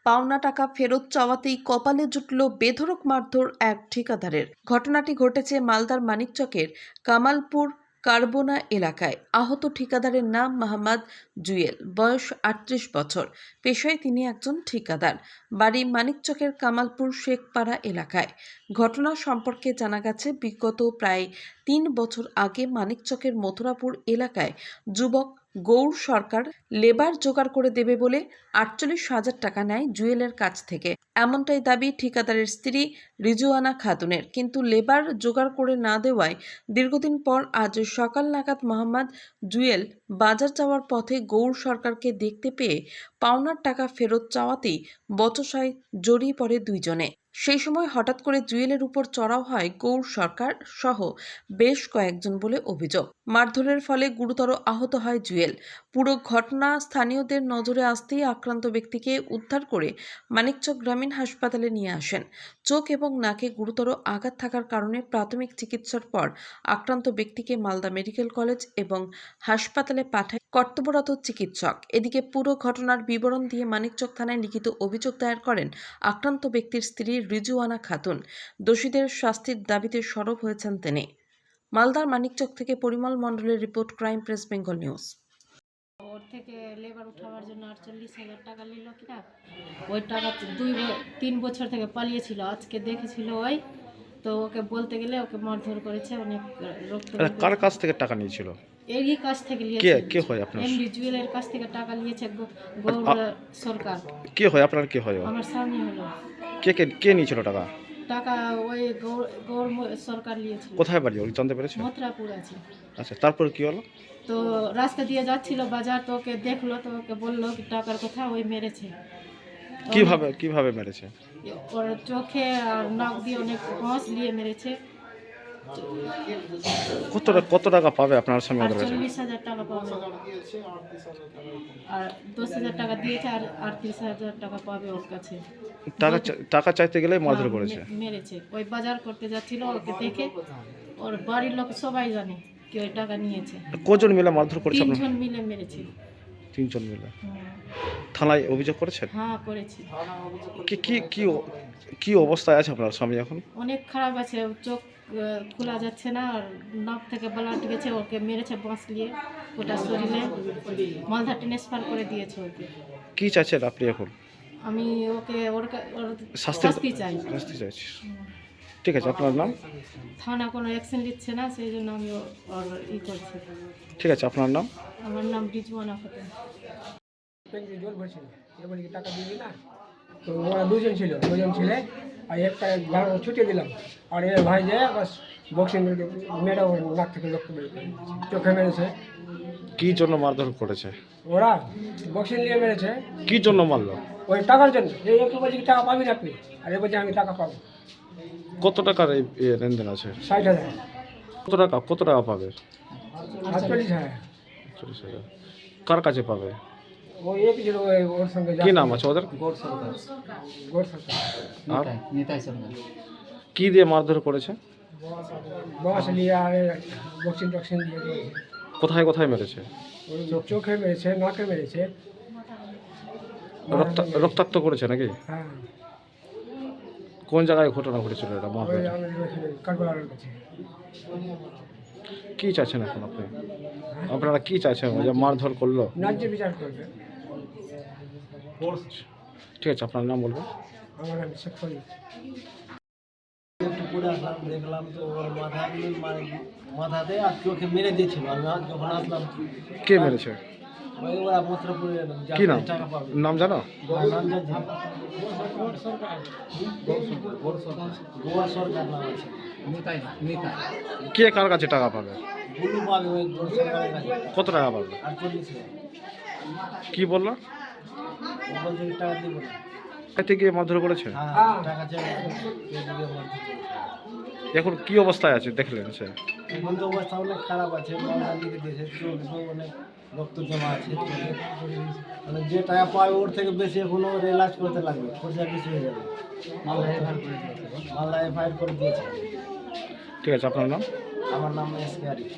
পাওনা টাকা ফেরত চাওয়াতেই কপালে জুটল বেধড়ক মারধর এক ঠিকাদারের। ঘটনাটি ঘটেছে মালদার মানিকচকের কামালপুর কারবোনা এলাকায়। আহত ঠিকাদারের নাম মোহাম্মদ জুয়েল, বয়স ৩৮ বছর। পেশায় তিনি একজন ঠিকাদার। বাড়ি মানিকচকের কামালপুর শেখপাড়া এলাকায়। ঘটনা সম্পর্কে জানা গেছে, বিগত প্রায় ৩ বছর আগে মানিকচকের মথুরাপুর এলাকায় যুবক গৌর সরকার লেবার জোগাড় করে দেবে বলে ৪৮,০০০ টাকা নেয় জুয়েলের কাছ থেকে। এমনটাই দাবি ঠিকাদারের স্ত্রী রিজওয়ানা খাতুনের। কিন্তু লেবার জোগাড় করে না দেওয়ায় দীর্ঘদিন পর আজ সকাল নাগাদ মোহাম্মদ জুয়েল বাজার যাওয়ার পথে গৌর সরকারকে দেখতে পেয়ে পাওনার টাকা ফেরত চাওয়াতেই বচসায় জড়িয়ে পড়ে দুইজনে। সেই সময় হঠাৎ করে জুয়েলের উপর চড়াও হয় গৌর সরকার সহ বেশ কয়েকজন বলে অভিযোগ। মারধরের ফলে গুরুতর আহত হয় জুয়েল। পুরো ঘটনা স্থানীয়দের নজরে আসতেই আক্রান্ত ব্যক্তিকে উদ্ধার করে মানিকচক গ্রামীণ হাসপাতালে নিয়ে আসেন। চোখ এবং নাকে গুরুতর আঘাত থাকার কারণে প্রাথমিক চিকিৎসার পর আক্রান্ত ব্যক্তিকে মালদা মেডিকেল কলেজ এবং হাসপাতালে পাঠায় কর্তব্যরত চিকিৎসক। এদিকে পুরো ঘটনার বিবরণ দিয়ে মানিকচক থানায় লিখিত অভিযোগ দায়ের করেন আক্রান্ত ব্যক্তির স্ত্রী রিজওয়ানা খাতুন। দোষীদের শাস্তির দাবিতে সরব হয়েছেন তিনি। মালদার মানিকচক থেকে পরিমল মণ্ডলের report, crime press Bengal news. ওর থেকে লেবার উঠাবার জন্য ৪৮,০০০ টাকা নিল কিনা, ওই টাকা ৩ বছর থেকে পালিয়েছিল। আজকে দেখেছিল ওই, তো ওকে বলতে গেলে ওকে মারধর করেছে, অনেক রক্ত। কার কাছ থেকে টাকা নিয়েছিল? এরই কাছ থেকে নিয়েছে। কে হয় আপনার? এমডি জুয়েলের কাছ থেকে টাকা নিয়েছে গৌর সরকার। কে হয় আপনার? কে হয়? আমার স্বামী হলো। কে নিয়েছিল টাকা? টাকা ওই গৌর সরকার নিয়েছিল। কোথায় বাড়ি ওই জানতে পেরেছেন? মথুরাপুর আছে। আচ্ছা, তারপর কি হলো? তো রাস্তা দিয়ে যাচ্ছিল বাজার, তো ওকে দেখলো, তো ওকে বললো টাকার কথা, ওই মেরেছে। কিভাবে মেরেছে? ওর চোখে আর নাক দিয়ে অনেক ঘাস দিয়ে মেরেছে। কত টাকা পাবে আপনার স্বামী? ৪৮,০০০ টাকা পাবে, আর ১০,০০০ টাকা দিয়েছে, আর ৩৮,০০০ টাকা পাবে ওর কাছে। টাকা চাইতে গেলে মারধর করেছে, মেরেছে। ওই বাজার করতে যাচ্ছিল, ওকে দেখে ওর বাড়ির লোক সবাই জানে কি ওই টাকা নিয়েছে। কজন মিলে মারধর করেছে? ৩ জন মিলে মেরেছে। ৩ জন মিলে। থানায় অভিযোগ করেছেন? হ্যাঁ, করেছি। কি অবস্থায় আছে আপনার স্বামী এখন? অনেক খারাপ আছে, চোখ খোলা যাচ্ছে না, আর নাক থেকে ব্লাড গেছে। ওকে মেরেছে বাঁশ দিয়ে, ওটা শরীরে মালদা ট্রান্সফার করে দিয়েছে ওকে। কি চাইছেন আপনি এখন? আমি ওকে ওর শাস্তি চাই। চাইছি। ঠিক আছে, আপনার নাম? থানা কোনো অ্যাকশন নিচ্ছে না, সেই জন্য আমি ওর করছি। ঠিক আছে, আপনার নাম? আমার নাম রিজওয়ানা খাতুন। টাকা দিবি না, তো ওরা দুজন ছিল, আর একটা ছুটিয়ে দিলাম, আর এর ভাই যে বাস বক্সিং মেয়েটা ওর নাক থেকে রক্ত বেরিয়ে চোখে মেরেছে। কি জন্য মারধর করেছে? ওরা বক্সিং নিয়ে মেরেছে। কি জন্য মারলো? ওই টাকার জন্য। এই একটু বলছি টাকা পাবি না তুই, আর এ বলছে আমি টাকা পাবো। কত টাকার এই লেনদেন আছে? ৬০,০০০। কত টাকা পাবে? ৪৮,০০০। ৪০,০০০। কার কাছে পাবে? ওই এক ছিল, ওর সঙ্গে। কি নাম আছে ওদের? গৌর সরকার। আর কি দিয়ে মারধর করেছে? বাস নিয়ে আর বক্সিং টক্সিং দিয়ে করেছে। কোথায় মেরেছে? ওই চোখে মেরেছে, নাকে মেরেছে। রক্তাক্ত করেছে নাকি? হ্যাঁ। কোন জায়গায় ঘটনা ঘটেছিল এটা? ওই আমাদের কাঠগোলার কাছে। কি চাইছেন এখন আপনি? আপনারা কি চাইছেন? যে মারধর করলো, ন্যায্য বিচার করবে। ঠিক আছে, আপনার নাম বলবেন? আমার নাম শেখ ফরিদ। পুরো আসলাম, দেখলাম তো ওর মাথাতে আর চোখে মেরে দিয়েছিল। আমি যখন আসলাম। কে মেরেছে? ওই ওরা মথুরাপুরে। কি নাম? টাকা পাবে। নাম জানো? নাম জানছি। গোয়া সরকার নাম আছে। কে কার কাছে টাকা পাবে? বুলু পাবে ওই গোয়া সরকারের কাছে। কত টাকা পাবে? ৪৮,০০০। কি বললো? বলছে টাকা দিব না। এতে গিয়ে মারধর করেছে? হ্যাঁ, টাকা চাই। এখন কি অবস্থায় আছে দেখলেন? সে এখন তো অবস্থা অনেক খারাপ আছে, মালদা লিখে দিয়েছে, চোখ অনেক রক্ত জমা আছে চোখে। মানে যে টাকা পাবে ওর থেকে বেশি এখন ওর এলাজ করতে লাগবে, খরচা বেশি হয়ে যাবে। মালদা এফআইআর করে দিয়েছে। ঠিক আছে, আপনার নাম? আমার নাম এস কে আরিফ।